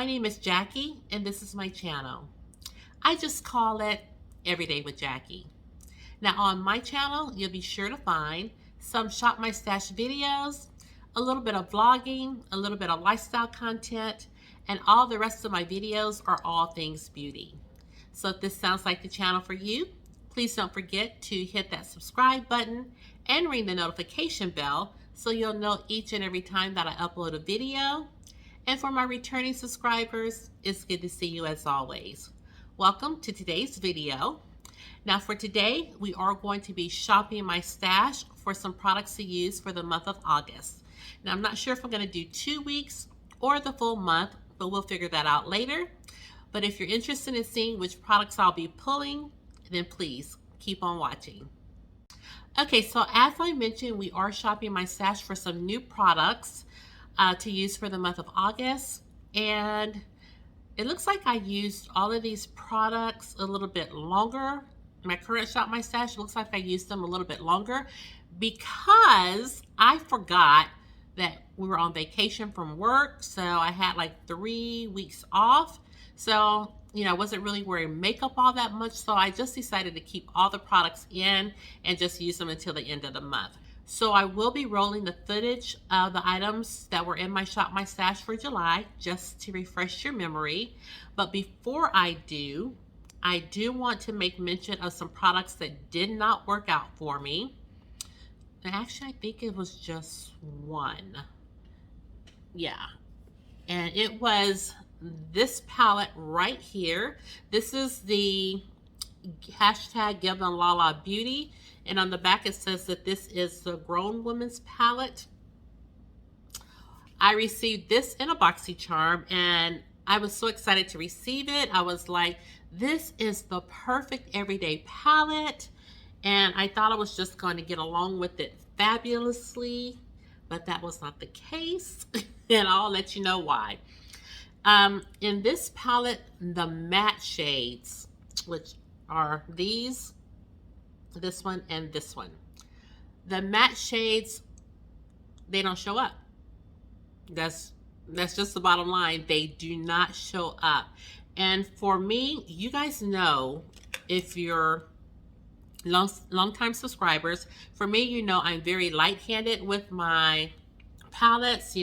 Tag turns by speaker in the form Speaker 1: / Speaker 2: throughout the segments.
Speaker 1: my name is Jackie and this is my channel. I just call it Everyday with Jackie. Now on my channel, you'll be sure to find some Shop My Stash videos, a little bit of vlogging, a little bit of lifestyle content, and all the rest of my videos are all things beauty. So if this sounds like the channel for you, please don't forget to hit that subscribe button and ring the notification bell so you'll know each and every time that I upload a video. And for my returning subscribers, it's good to see you as always. Welcome to today's video. Now for today, we are going to be shopping my stash for some products to use for the month of August. Now I'm not sure if I'm going to do 2 weeks or the full month, but we'll figure that out later. But if you're interested in seeing which products I'll be pulling, then please keep on watching. Okay, so as I mentioned, we are shopping my stash for some new products to use for the month of August, and it looks like I used all of these products a little bit longer. My current Shop My Stash looks like I used them a little bit longer because I forgot that we were on vacation from work, so I had like 3 weeks off. So, I wasn't really wearing makeup all that much, so I just decided to keep all the products in and just use them until the end of the month. So I will be rolling the footage of the items that were in my Shop My Stash for July, just to refresh your memory. But before I do want to make mention of some products that did not work out for me. And actually, I think it was just one. Yeah. And it was this palette right here. This is the hashtag Give Them Lala Beauty, and on the back it says that this is the Grown Women's palette. I received this in a BoxyCharm and I was so excited to receive it. I was like, this is the perfect everyday palette, and I thought I was just going to get along with it fabulously, but that was not the case. And I'll let you know why. In this palette, the matte shades, which are these, this one, and this one. The matte shades, they don't show up. That's just the bottom line. They do not show up. And for me, you guys know, if you're long-time subscribers, for me, I'm very light-handed with my palettes.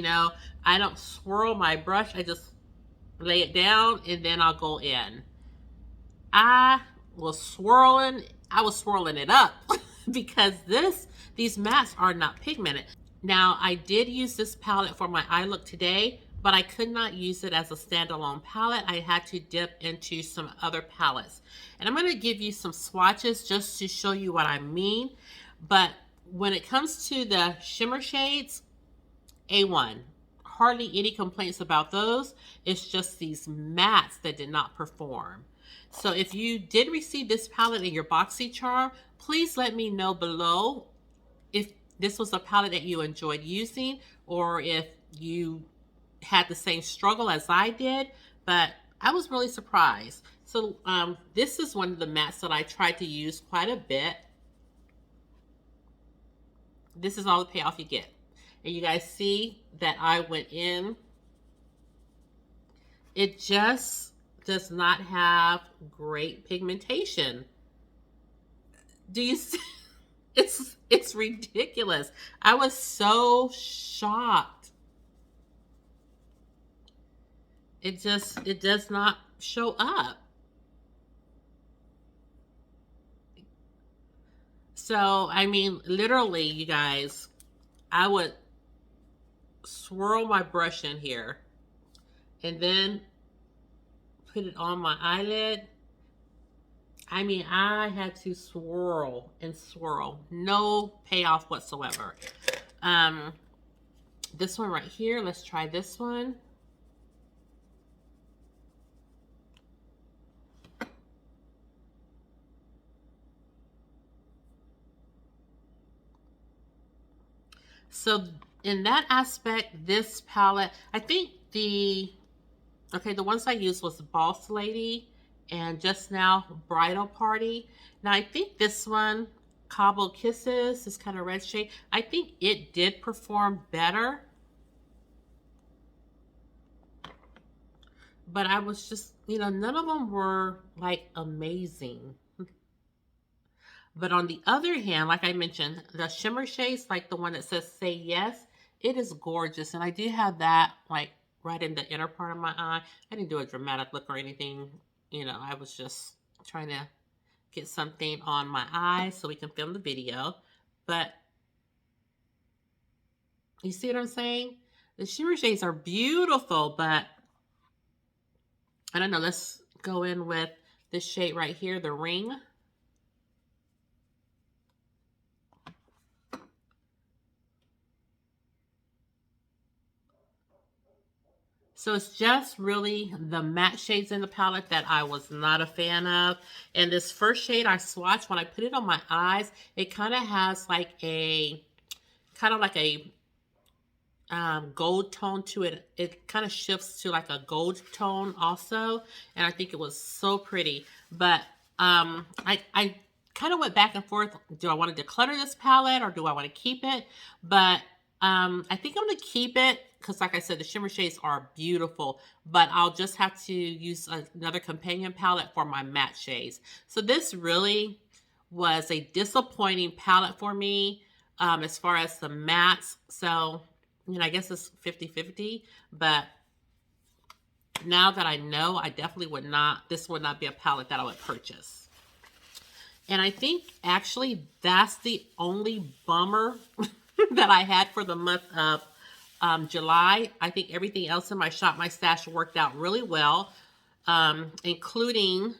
Speaker 1: I don't swirl my brush. I just lay it down and then I'll go in. I was swirling it up because these mattes are not pigmented. Now, I did use this palette for my eye look today, but I could not use it as a standalone palette. I had to dip into some other palettes. And I'm going to give you some swatches just to show you what I mean. But when it comes to the shimmer shades, A1. Hardly any complaints about those. It's just these mattes that did not perform. So if you did receive this palette in your BoxyCharm, please let me know below if this was a palette that you enjoyed using, or if you had the same struggle as I did. But I was really surprised. So this is one of the mattes that I tried to use quite a bit. This is all the payoff you get. And you guys see that I went in. It just does not have great pigmentation. Do you see? It's ridiculous. I was so shocked. It does not show up. So, I mean, literally, you guys, I would swirl my brush in here and then put it on my eyelid. I mean, I had to swirl and swirl. No payoff whatsoever. This one right here, let's try this one. So in that aspect, this palette, I think the ones I used was Boss Lady and just now Bridal Party. Now I think this one, Cobble Kisses, this kind of red shade, I think it did perform better. but I was just, none of them were like amazing. But on the other hand, like I mentioned, the shimmer shades, like the one that says Say Yes, it is gorgeous. And I do have that like right in the inner part of my eye. I didn't do a dramatic look or anything. I was just trying to get something on my eyes so we can film the video. But you see what I'm saying? The shimmer shades are beautiful, but I don't know. Let's go in with this shade right here, the Ring. So it's just really the matte shades in the palette that I was not a fan of. And this first shade I swatched, when I put it on my eyes, it kind of has like a gold tone to it. It kind of shifts to like a gold tone also. And I think it was so pretty. But I kind of went back and forth. Do I want to declutter this palette or do I want to keep it? But I think I'm going to keep it because, like I said, the shimmer shades are beautiful. But I'll just have to use another companion palette for my matte shades. So this really was a disappointing palette for me as far as the mattes. So, I guess it's 50-50. But now that I know, I definitely would not, this would not be a palette that I would purchase. And I think actually that's the only bummer that I had for the month of July. I think everything else in my Shop My Stash worked out really well, including,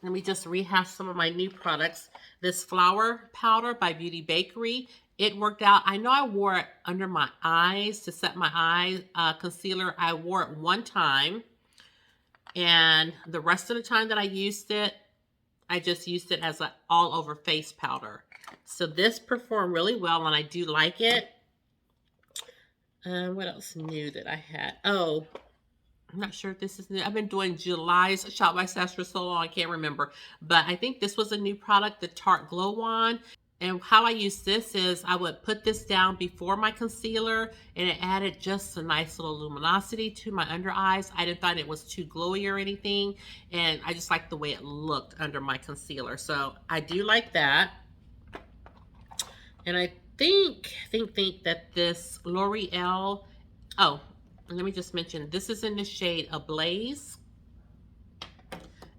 Speaker 1: let me just rehash some of my new products. This flower powder by Beauty Bakery. It worked out. I know I wore it under my eyes to set my eye concealer. I wore it one time, and the rest of the time that I used it, I just used it as an all-over face powder. So this performed really well, and I do like it. What else new that I had? Oh, I'm not sure if this is new. I've been doing July's Shop My Stash for so long, I can't remember. But I think this was a new product, the Tarte Glow Wand. And how I use this is I would put this down before my concealer, and it added just a nice little luminosity to my under eyes. I didn't find it was too glowy or anything, and I just liked the way it looked under my concealer. So I do like that. And I think that this L'Oreal, oh, let me just mention, this is in the shade Ablaze.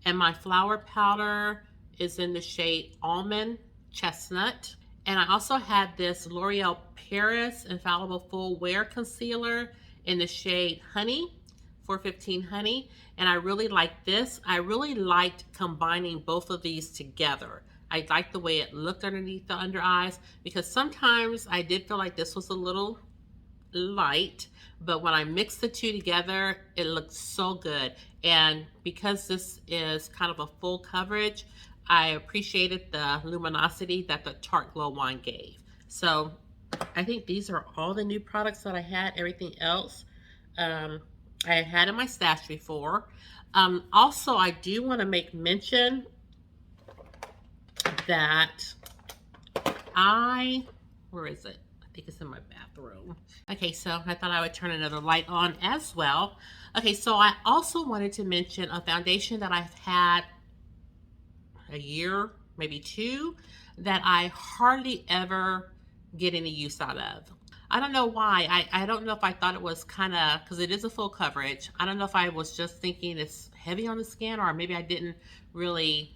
Speaker 1: And my flower powder is in the shade Almond Chestnut. And I also had this L'Oreal Paris Infallible Full Wear Concealer in the shade Honey, 415 Honey. And I really like this. I really liked combining both of these together. I liked the way it looked underneath the under eyes, because sometimes I did feel like this was a little light, but when I mixed the two together, it looked so good. And because this is kind of a full coverage, I appreciated the luminosity that the Tarte Glow Wand gave. So I think these are all the new products that I had. Everything else I had in my stash before. Also, I do want to make mention that where is it? I think it's in my bathroom. Okay, so I thought I would turn another light on as well. Okay, so I also wanted to mention a foundation that I've had a year, maybe two, that I hardly ever get any use out of. I don't know why. I don't know if I thought it was kind of, because it is a full coverage. I don't know if I was just thinking it's heavy on the skin, or maybe I didn't really,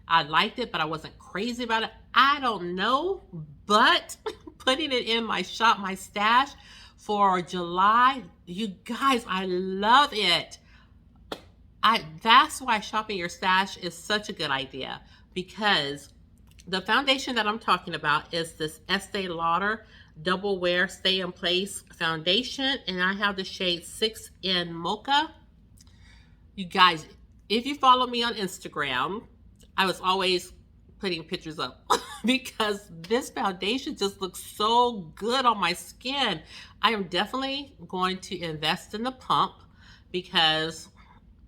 Speaker 1: I liked it, but I wasn't crazy about it. I don't know, but putting it in my Shop My Stash for July, you guys, I love it. That's why shopping your stash is such a good idea, because the foundation that I'm talking about is this Este Lauder Double Wear Stay in Place foundation, and I have the shade 6 in Mocha. You guys, if you follow me on Instagram, I was always putting pictures up because this foundation just looks so good on my skin. I am definitely going to invest in the pump, because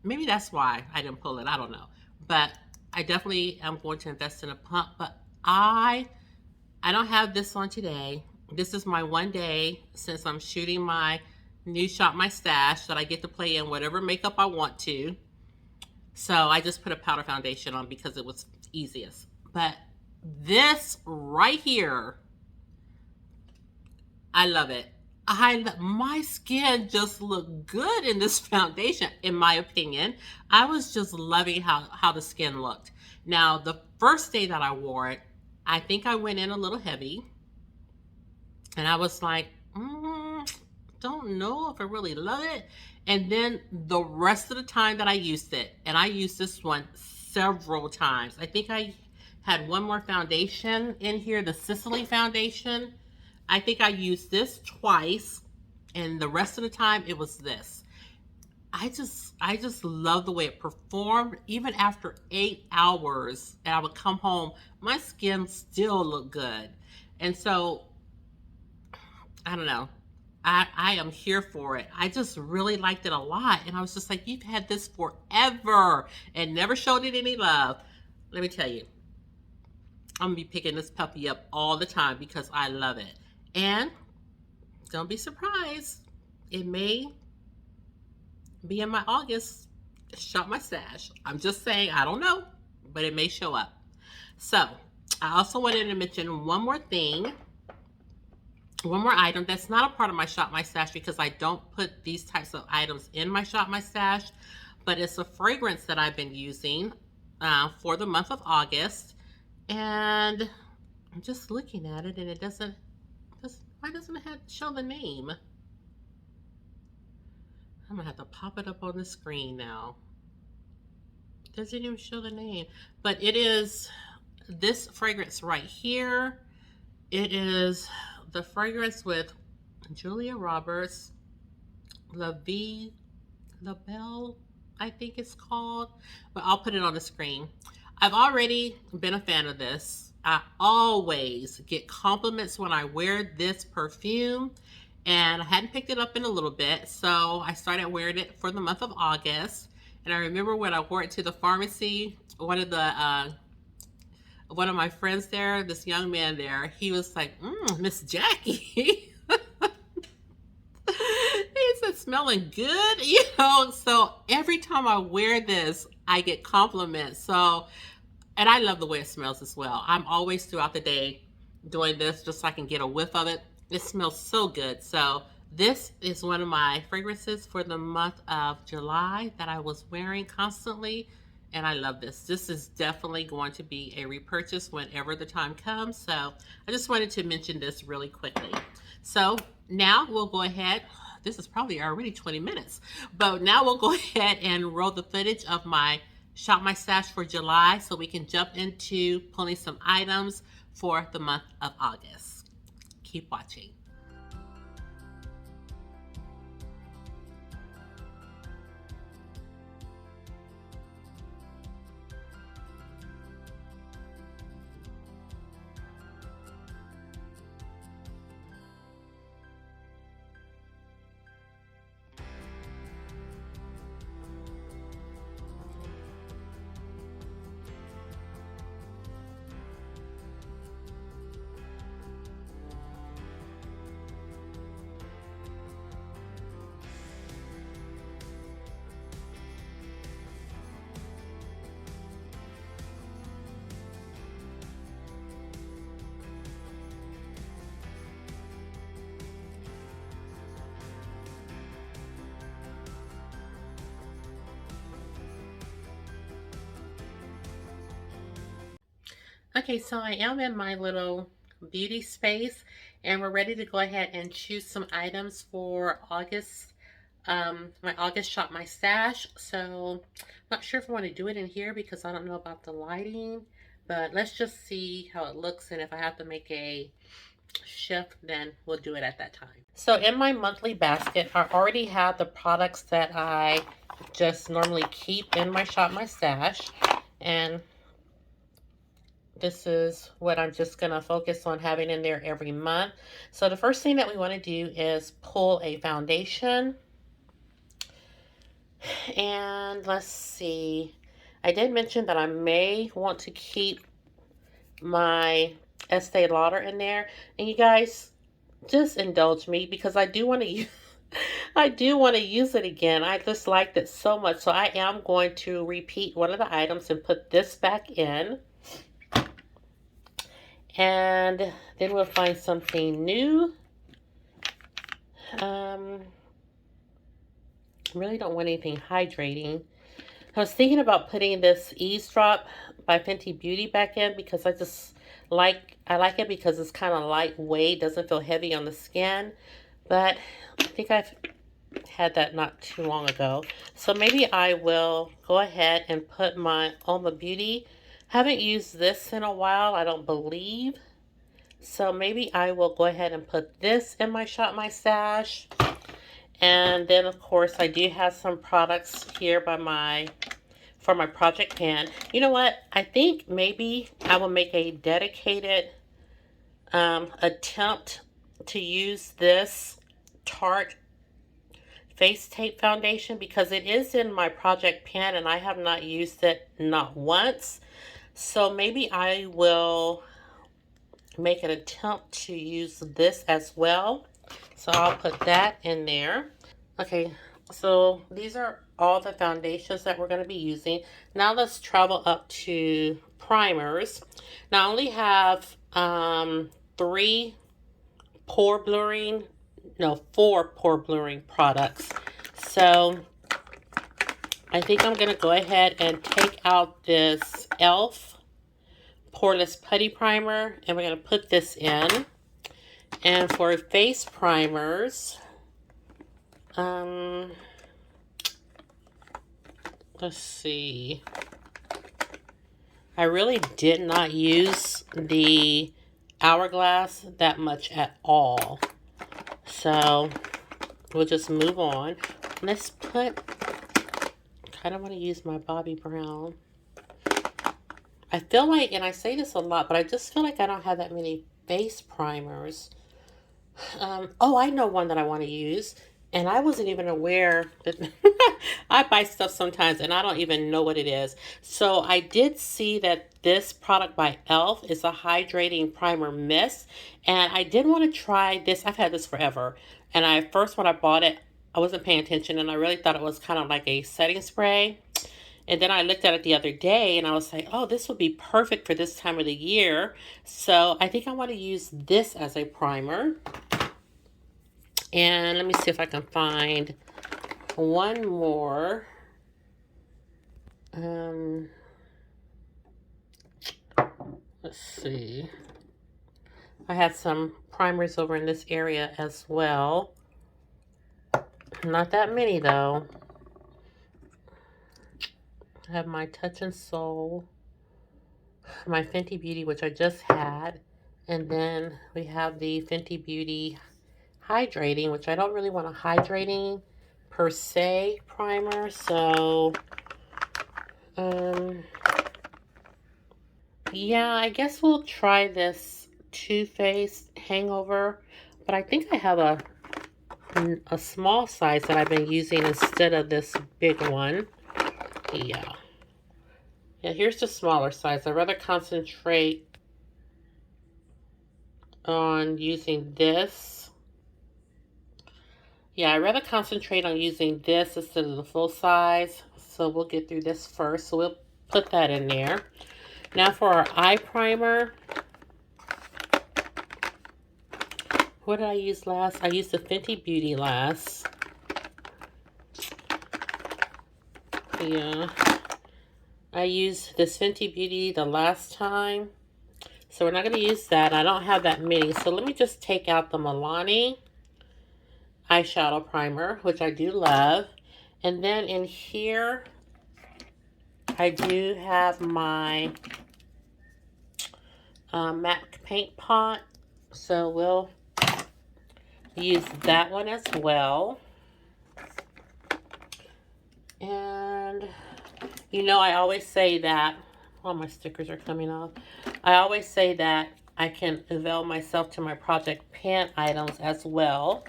Speaker 1: maybe that's why I didn't pull it. I don't know. But I definitely am going to invest in a pump. But I don't have this on today. This is my one day since I'm shooting my new Shop My Stash that I get to play in whatever makeup I want to. So I just put a powder foundation on because it was easiest. But this right here, I love it. My skin just looked good in this foundation, in my opinion. I was just loving how the skin looked. Now, the first day that I wore it, I think I went in a little heavy. And I was like, don't know if I really love it. And then the rest of the time that I used it, and I used this one several times. I think I had one more foundation in here, the Sicily foundation. I think I used this twice, and the rest of the time it was this. I just love the way it performed. Even after 8 hours, and I would come home, my skin still looked good. And so, I don't know. I am here for it. I just really liked it a lot. And I was just like, you've had this forever and never showed it any love. Let me tell you, I'm going to be picking this puppy up all the time because I love it. And don't be surprised. It may be in my August Shop My Stash. I'm just saying, I don't know, but it may show up. So I also wanted to mention one more thing. One more item that's not a part of my Shop My Stash because I don't put these types of items in my Shop My Stash, but it's a fragrance that I've been using for the month of August. And I'm just looking at it and it doesn't, why doesn't it show the name? I'm gonna have to pop it up on the screen now. It doesn't even show the name, but it is this fragrance right here. It is the fragrance with Julia Roberts, La Belle, I think it's called, but I'll put it on the screen. I've already been a fan of this. I always get compliments when I wear this perfume, and I hadn't picked it up in a little bit, so I started wearing it for the month of August. And I remember when I wore it to the pharmacy, one of my friends there, this young man there, he was like, Miss Jackie. He said, smelling good, you know? So every time I wear this, I get compliments. So, and I love the way it smells as well. I'm always throughout the day doing this just so I can get a whiff of it. It smells so good. So this is one of my fragrances for the month of July that I was wearing constantly. And I love this. This is definitely going to be a repurchase whenever the time comes. So I just wanted to mention this really quickly. So now we'll go ahead. This is probably already 20 minutes. But now we'll go ahead and roll the footage of my Shop My Stash for July so we can jump into pulling some items for the month of August. Keep watching. Okay, so I am in my little beauty space and we're ready to go ahead and choose some items for August, my August Shop My Stash. So I'm not sure if I want to do it in here because I don't know about the lighting, but let's just see how it looks, and if I have to make a shift, then we'll do it at that time. So in my monthly basket, I already have the products that I just normally keep in my Shop My Stash, and this is what I'm just going to focus on having in there every month. So the first thing that we want to do is pull a foundation. And let's see. I did mention that I may want to keep my Este Lauder in there. And you guys, just indulge me because I do want to use, I do want to use it again. I just liked it so much. So I am going to repeat one of the items and put this back in. And then we'll find something new. Really don't want anything hydrating. I was thinking about putting this Eaze drop by Fenty Beauty back in because I like it because it's kind of lightweight, doesn't feel heavy on the skin. But I think I've had that not too long ago. So maybe I will go ahead and put my Uoma Beauty. Haven't used this in a while, I don't believe. So maybe I will go ahead and put this in my Shop My Stash. And then of course I do have some products here for my project pan. You know what? I think maybe I will make a dedicated attempt to use this Tarte face tape foundation because it is in my project pan and I have not used it not once. So maybe I will make an attempt to use this as well. So I'll put that in there. Okay, so these are all the foundations that we're going to be using. Now let's travel up to primers. Now I only have 4 pore blurring products. So I think I'm going to go ahead and take out this e.l.f. Poreless Putty Primer, and we're going to put this in. And for face primers, let's see. I really did not use the Hourglass that much at all. So we'll just move on. Let's put, I kind of want to use my Bobbi Brown. I feel like, and I say this a lot, but I just feel like I don't have that many face primers. Oh, I know one that I want to use. And I wasn't even aware that I buy stuff sometimes and I don't even know what it is. So I did see that this product by e.l.f. is a hydrating primer mist. And I did want to try this. I've had this forever. And first when I bought it, I wasn't paying attention and I really thought it was kind of like a setting spray. And then I looked at it the other day and I was like, oh, this would be perfect for this time of the year. So I think I want to use this as a primer. And let me see if I can find one more. Let's see. I have some primers over in this area as well. Not that many though. I have my Touch and Soul, my Fenty Beauty, which I just had. And then we have the Fenty Beauty Hydrating, which I don't really want a hydrating per se primer. So, yeah, I guess we'll try this Too Faced Hangover. But I think I have a small size that I've been using instead of this big one. Yeah. Yeah, here's the smaller size. I'd rather concentrate on using this. Yeah, I'd rather concentrate on using this instead of the full size. So we'll get through this first. So we'll put that in there. Now for our eye primer. What did I use last? I used the Fenty Beauty last. Yeah. I used this Fenty Beauty the last time. So we're not going to use that. I don't have that many. So let me just take out the Milani eyeshadow primer, which I do love. And then in here, I do have my MAC paint pot. So we'll use that one as well. And, you know, I always say that, all my stickers are coming off. I always say that I can avail myself to my project pan items as well.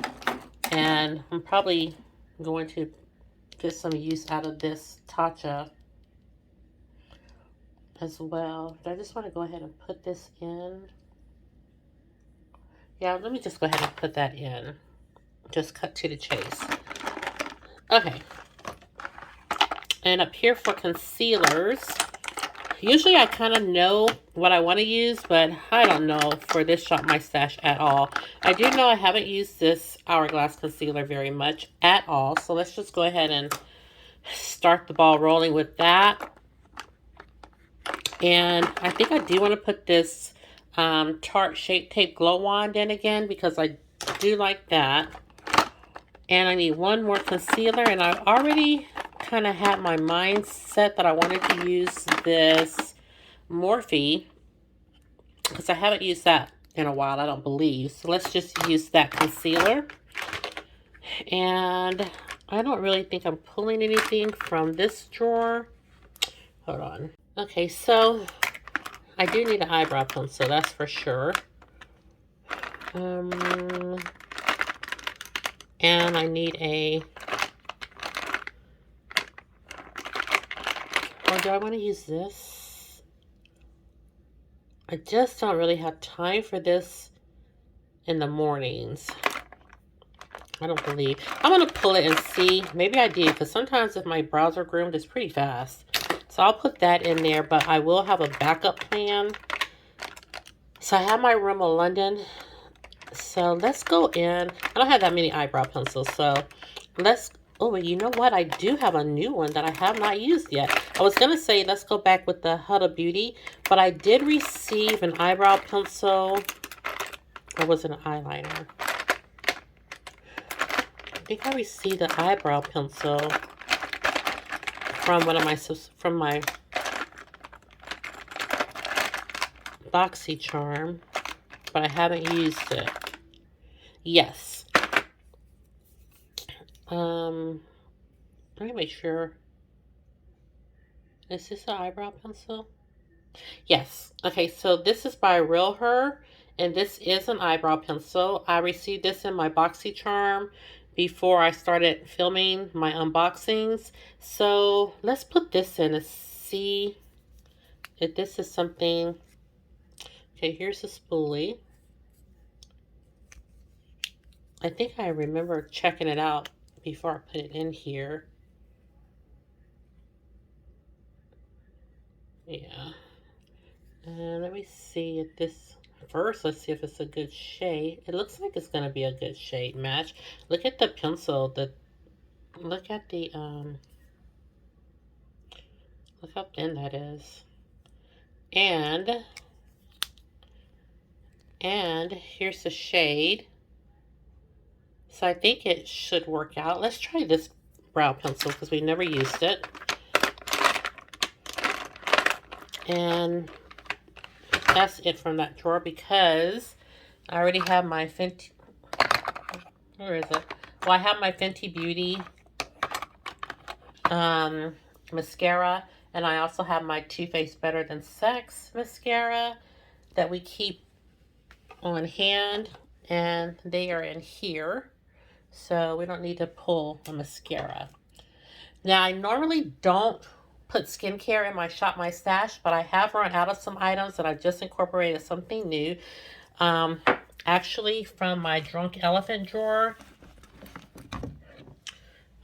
Speaker 1: And I'm probably going to get some use out of this Tatcha as well. But I just want to go ahead and put this in. Yeah, let me just go ahead and put that in. Just cut to the chase. Okay. And up here for concealers, usually I kind of know what I want to use, but I don't know for this Shop My Stash at all. I do know I haven't used this Hourglass concealer very much at all. So let's just go ahead and start the ball rolling with that. And I think I do want to put this Tarte Shape Tape Glow Wand in again because I do like that. And I need one more concealer, and I already kind of had my mind set that I wanted to use this Morphe because I haven't used that in a while, I don't believe. So let's just use that concealer. And I don't really think I'm pulling anything from this drawer. Hold on. Okay, so I do need an eyebrow pencil, that's for sure. And I need a... Or do I want to use this? I just don't really have time for this in the mornings. I don't believe. I'm going to pull it and see. Maybe I do, because sometimes if my brows are groomed, it's pretty fast. So I'll put that in there, but I will have a backup plan. So I have my Rimmel London. So let's go in. I don't have that many eyebrow pencils, so let's... Oh, you know what? I do have a new one that I have not used yet. I was going to say let's go back with the Huda Beauty, but I did receive an eyebrow pencil. Or was it an eyeliner? I think I received an eyebrow pencil from my BoxyCharm, but I haven't used it. Yes. Let me make sure. Is this an eyebrow pencil? Yes. Okay, so this is by Real Her, and this is an eyebrow pencil. I received this in my BoxyCharm before I started filming my unboxings. So let's put this in and see if this is something. Okay, here's the spoolie. I think I remember checking it out before I put it in here. Yeah. And let me see if this... First, let's see if it's a good shade. It looks like it's going to be a good shade match. Look at the pencil. Look at the... Look how thin that is. And here's the shade. So I think it should work out. Let's try this brow pencil because we never used it. And that's it from that drawer because I already have my Fenty. Where is it? Well, I have my Fenty Beauty mascara, and I also have my Too Faced Better Than Sex mascara that we keep on hand, and they are in here, so we don't need to pull a mascara. Now, I normally don't put skincare in my Shop My Stash, but I have run out of some items and I've just incorporated something new. Actually, from my Drunk Elephant drawer,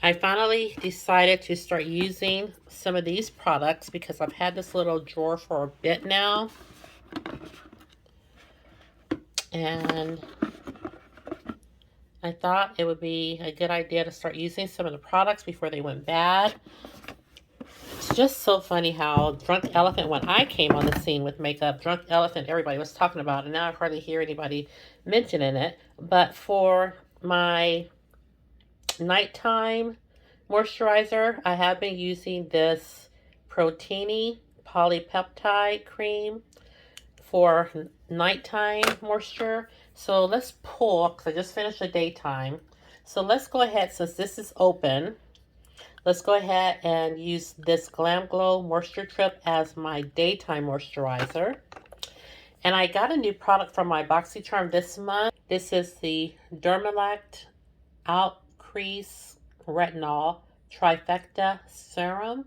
Speaker 1: I finally decided to start using some of these products because I've had this little drawer for a bit now. And I thought it would be a good idea to start using some of the products before they went bad. It's just so funny how Drunk Elephant, when I came on the scene with makeup, Drunk Elephant, everybody was talking about it. And now I hardly hear anybody mentioning it. But for my nighttime moisturizer, I have been using this Protini Polypeptide Cream for nighttime moisture. So let's pull, because I just finished the daytime. So let's go ahead, since this is open, let's go ahead and use this Glam Glow Moisture Trip as my daytime moisturizer. And I got a new product from my BoxyCharm this month. This is the Dermalect Out Crease Retinol Trifecta Serum.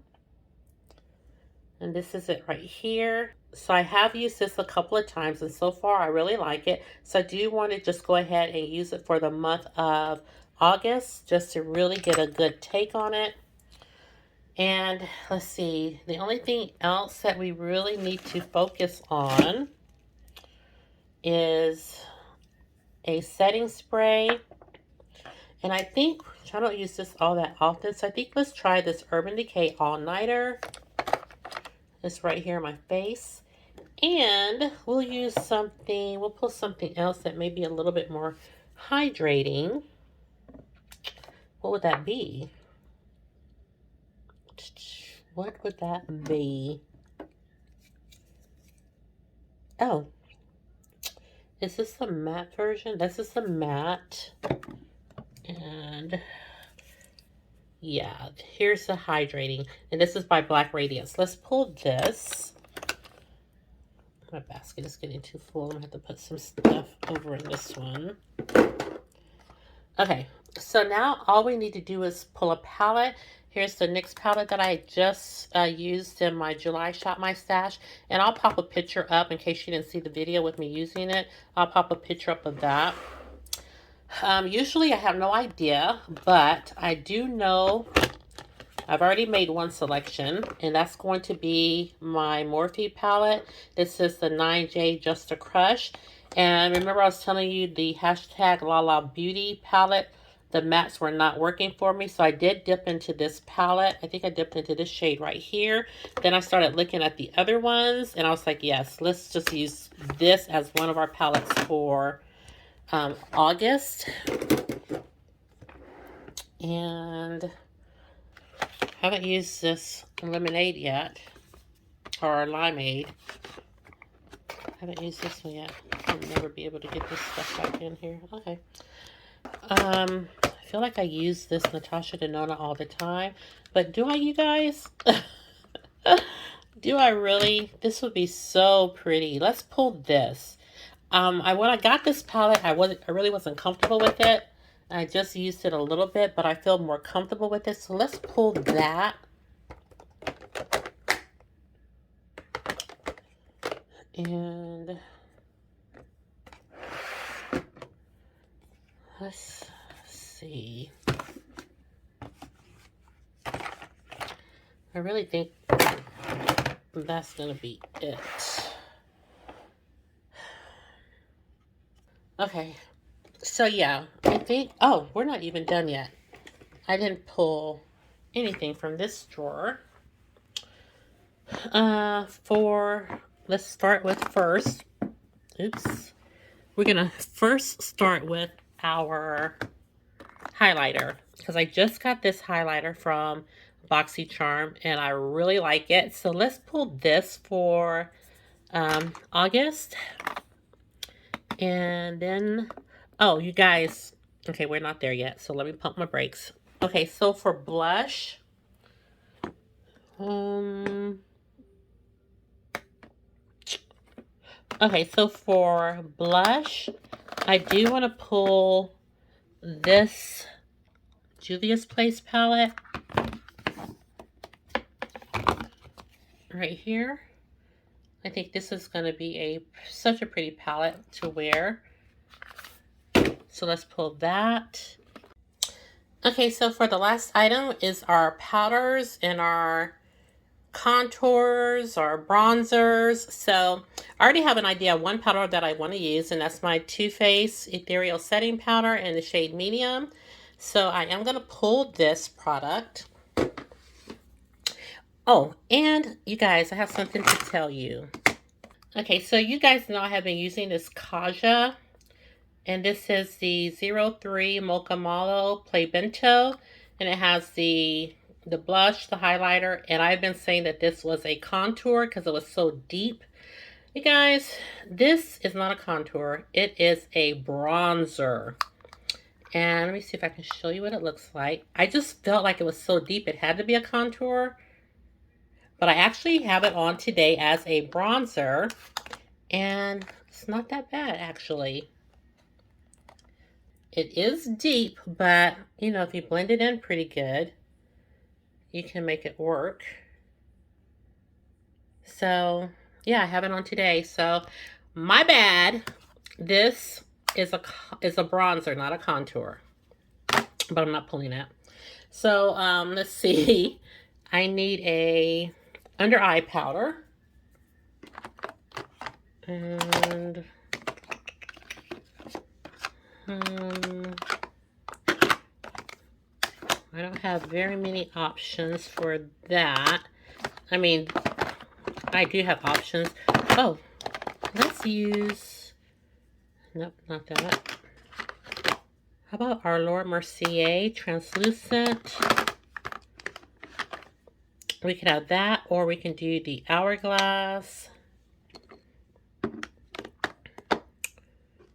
Speaker 1: And this is it right here. So I have used this a couple of times, and so far I really like it. So I do want to just go ahead and use it for the month of August just to really get a good take on it. And let's see, the only thing else that we really need to focus on is a setting spray. And I think I don't use this all that often, so I think let's try this Urban Decay All Nighter. It's right here on my face. And we'll use something, we'll pull something else that may be a little bit more hydrating. What would that be? What would that be? Oh, is this the matte version? This is the matte. And yeah, here's the hydrating. And this is by Black Radiance. Let's pull this. My basket is getting too full. I'm going to have to put some stuff over in this one. Okay, so now all we need to do is pull a palette. Here's the NYX palette that I just used in my July Shop My Stash. And I'll pop a picture up in case you didn't see the video with me using it. I'll pop a picture up of that. Usually I have no idea, but I do know I've already made one selection, and that's going to be my Morphe palette. This is the 9J Just a Crush. And remember I was telling you the hashtag Lala Beauty palette, the mattes were not working for me. So I did dip into this palette. I think I dipped into this shade right here. Then I started looking at the other ones, and I was like, yes, let's just use this as one of our palettes for August. And haven't used this lemonade yet, or limeade. Haven't used this one yet. I'll never be able to get this stuff back in here. Okay. I feel like I use this Natasha Denona all the time, but do I, you guys? Do I really? This would be so pretty. Let's pull this. When I got this palette, I really wasn't comfortable with it. I just used it a little bit, but I feel more comfortable with it. So let's pull that. And let's see. I really think that's going to be it. Okay. So yeah, I think, oh, we're not even done yet. I didn't pull anything from this drawer. Let's start with first. Oops. We're going to first start with our highlighter, because I just got this highlighter from BoxyCharm and I really like it. So let's pull this for August. And then, oh, you guys, okay, we're not there yet, so let me pump my brakes. Okay, so for blush, okay, so for blush, I do want to pull this Juvia's Place palette right here. I think this is going to be such a pretty palette to wear. So let's pull that. Okay, so for the last item is our powders and our contours, our bronzers. So I already have an idea of one powder that I want to use, and that's my Too Faced Ethereal Setting Powder in the shade Medium. So I am going to pull this product. Oh, and you guys, I have something to tell you. Okay, so you guys know I have been using this Kaja, and this is the 03 Mocha Malo Play Bento, and it has the blush, the highlighter, and I've been saying that this was a contour because it was so deep. You guys, this is not a contour. It is a bronzer. And let me see if I can show you what it looks like. I just felt like it was so deep it had to be a contour. But I actually have it on today as a bronzer. And it's not that bad, actually. It is deep, but, you know, if you blend it in pretty good, you can make it work. So, yeah, I have it on today. So, my bad. This is a bronzer, not a contour. but I'm not pulling it. So let's see. I need a under eye powder. And I don't have very many options for that. I mean, I do have options. Oh, let's use, nope, not that. How about our Laura Mercier translucent? We could have that, or we can do the Hourglass.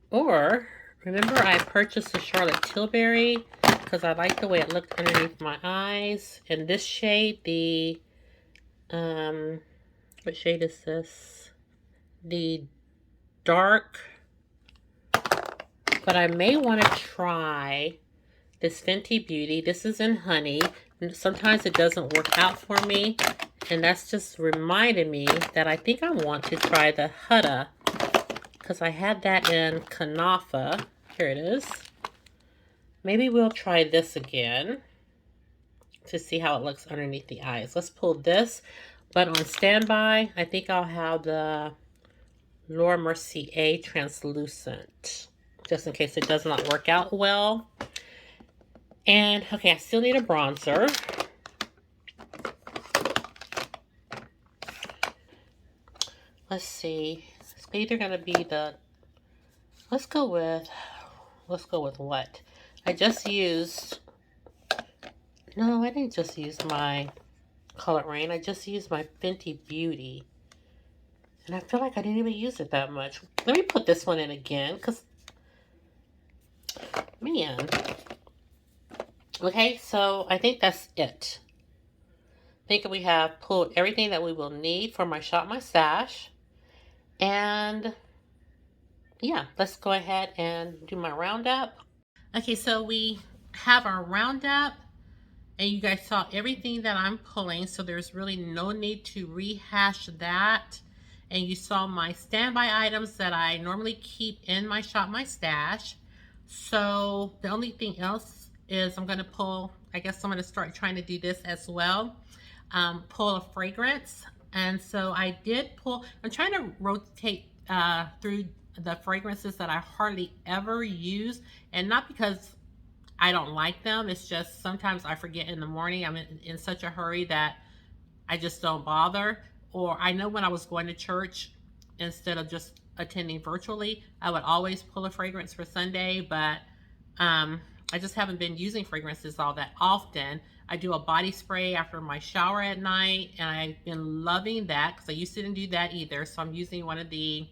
Speaker 1: Or, remember I purchased the Charlotte Tilbury because I like the way it looked underneath my eyes. And this shade, the, what shade is this? The dark, but I may want to try this Fenty Beauty. This is in honey. Sometimes it doesn't work out for me, and that's just reminded me that I think I want to try the Huda, because I had that in Kanafa. Here it is. Maybe we'll try this again to see how it looks underneath the eyes. Let's pull this, but on standby, I think I'll have the Laura Mercier translucent, just in case it does not work out well. And, okay, I still need a bronzer. Let's see. It's either going to be the... Let's go with what? I just used... No, I didn't just use my Color Rain. I just used my Fenty Beauty. And I feel like I didn't even use it that much. Let me put this one in again, because... Man... Okay, so I think that's it. I think we have pulled everything that we will need for my Shop My Stash. And yeah, let's go ahead and do my roundup. Okay, so we have our roundup, and you guys saw everything that I'm pulling, so there's really no need to rehash that. And you saw my standby items that I normally keep in my Shop My Stash. So the only thing else is I'm going to pull, I guess I'm going to start trying to do this as well, pull a fragrance. And so I did pull, I'm trying to rotate through the fragrances that I hardly ever use, and not because I don't like them, it's just sometimes I forget in the morning. I'm in such a hurry that I just don't bother. Or I know when I was going to church, instead of just attending virtually, I would always pull a fragrance for Sunday, but I just haven't been using fragrances all that often. I do a body spray after my shower at night, and I've been loving that because I used to didn't do that either. So I'm using one of the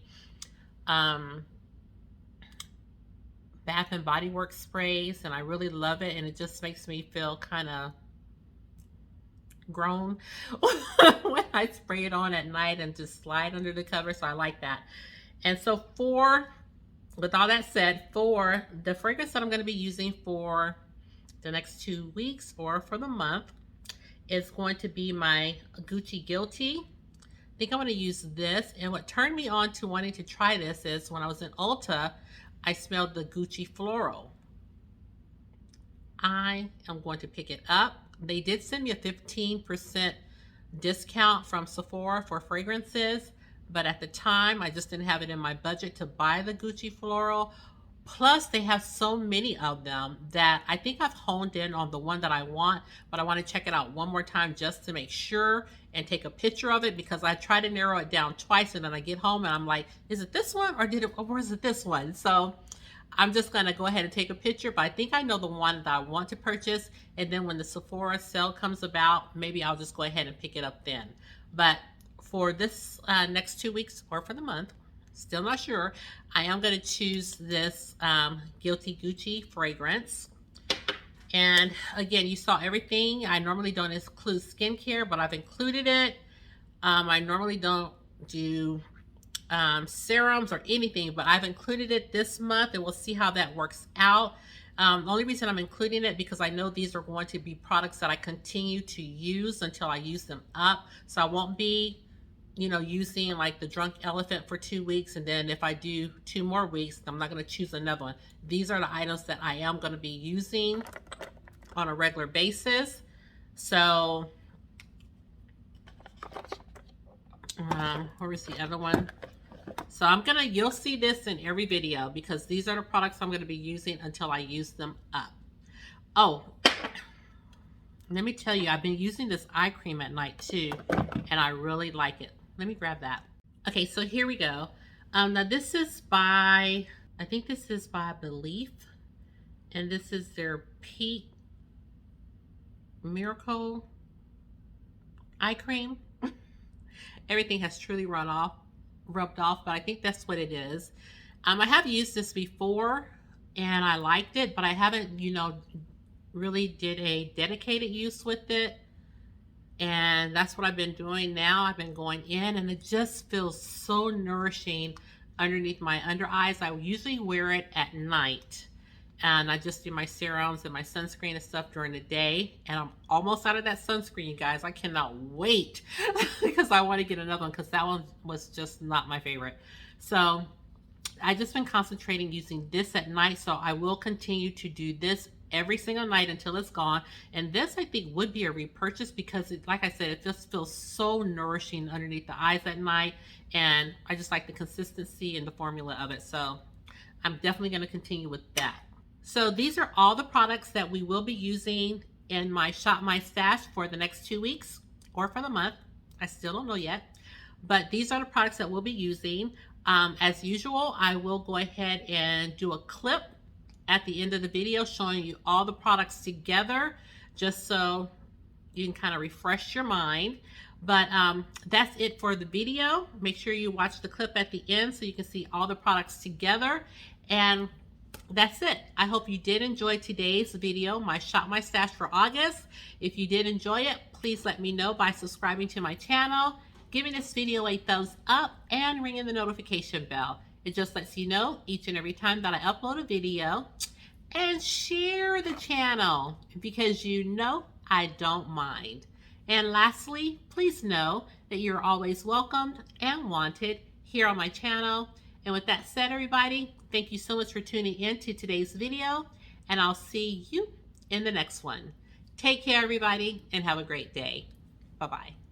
Speaker 1: Bath and Body Works sprays, and I really love it, and it just makes me feel kind of grown when I spray it on at night and just slide under the cover. So I like that. And so with all that said, for the fragrance that I'm going to be using for the next 2 weeks or for the month is going to be my Gucci Guilty. I think I'm going to use this. And what turned me on to wanting to try this is when I was in Ulta, I smelled the Gucci Floral. I am going to pick it up. They did send me a 15% discount from Sephora for fragrances, but at the time I just didn't have it in my budget to buy the Gucci Floral. Plus they have so many of them that I think I've honed in on the one that I want, but I want to check it out one more time just to make sure and take a picture of it, because I try to narrow it down twice and then I get home and I'm like, is it this one or is it this one? So I'm just going to go ahead and take a picture, but I think I know the one that I want to purchase, and then when the Sephora sale comes about, maybe I'll just go ahead and pick it up then. But for this next 2 weeks or for the month, still not sure, I am going to choose this Guilty Gucci fragrance. And again, you saw everything. I normally don't include skincare, but I've included it. I normally don't do serums or anything, but I've included it this month, and we'll see how that works out. The only reason I'm including it because I know these are going to be products that I continue to use until I use them up. So I won't be, you know, using like the Drunk Elephant for 2 weeks, and then if I do 2 more weeks, I'm not going to choose another one. These are the items that I am going to be using on a regular basis. So, where is the other one? So you'll see this in every video because these are the products I'm gonna be using until I use them up. Oh, let me tell you, I've been using this eye cream at night too, and I really like it. Let me grab that. Okay, so here we go. Now this is by, I think this is by Belief, and this is their Peak Miracle eye cream. Everything has truly rubbed off, but I think that's what it is. I have used this before and I liked it, but I haven't, really did a dedicated use with it. And that's what I've been doing now. I've been going in and it just feels so nourishing underneath my under eyes. I usually wear it at night and I just do my serums and my sunscreen and stuff during the day. And I'm almost out of that sunscreen, you guys. I cannot wait because I want to get another one because that one was just not my favorite. So I just been concentrating using this at night. So I will continue to do this every single night until it's gone. And this I think would be a repurchase because like I said, it just feels so nourishing underneath the eyes at night. And I just like the consistency and the formula of it. So I'm definitely going to continue with that. So these are all the products that we will be using in my Shop My Stash for the next 2 weeks or for the month. I still don't know yet, but these are the products that we'll be using. As usual, I will go ahead and do a clip at the end of the video showing you all the products together just so you can kind of refresh your mind. But that's it for the video. Make sure you watch the clip at the end so you can see all the products together. And that's it. I hope you did enjoy today's video, my Shop My Stash for August. If you did enjoy it, please let me know by subscribing to my channel, giving this video a thumbs up, and ringing the notification bell. It just lets you know each and every time that I upload a video. And share the channel because I don't mind. And lastly, please know that you're always welcomed and wanted here on my channel. And with that said, everybody, thank you so much for tuning in to today's video, and I'll see you in the next one. Take care, everybody, and have a great day. Bye-bye.